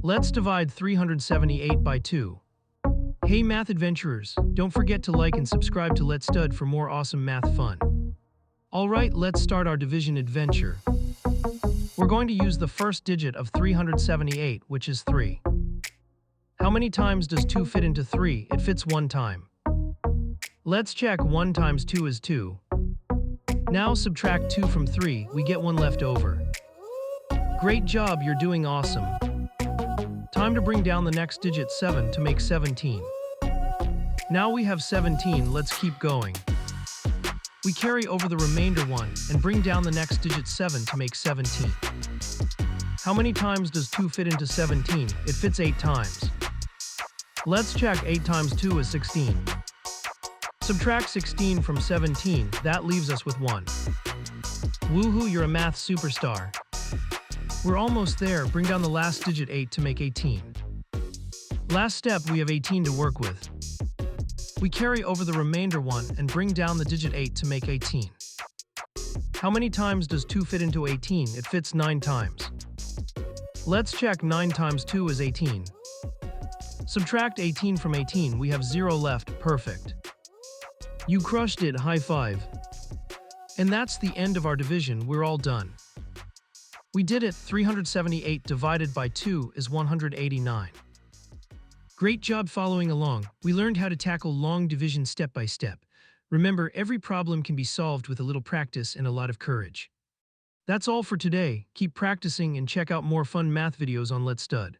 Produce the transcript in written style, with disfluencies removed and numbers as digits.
Let's divide 378 by 2. Hey math adventurers, don't forget to like and subscribe to Let's Stud for more awesome math fun. Alright, let's start our division adventure. We're going to use the first digit of 378, which is 3. How many times does 2 fit into 3? It fits 1 time. Let's check 1 times 2 is 2. Now subtract 2 from 3, we get 1 left over. Great job, you're doing awesome. Time to bring down the next digit 7 to make 17. Now we have 17, let's keep going. We carry over the remainder 1 and bring down the next digit 7 to make 17. How many times does 2 fit into 17? It fits 8 times. Let's check 8 times 2 is 16. Subtract 16 from 17, that leaves us with 1. Woohoo, you're a math superstar. We're almost there, bring down the last digit 8 to make 18. Last step, we have 18 to work with. We carry over the remainder 1 and bring down the digit 8 to make 18. How many times does 2 fit into 18? It fits 9 times. Let's check 9 times 2 is 18. Subtract 18 from 18, we have 0 left, perfect. You crushed it, high five. And that's the end of our division, we're all done. We did it, 378 divided by 2 is 189. Great job following along. We learned how to tackle long division step by step. Remember, every problem can be solved with a little practice and a lot of courage. That's all for today. Keep practicing and check out more fun math videos on Let's Stud.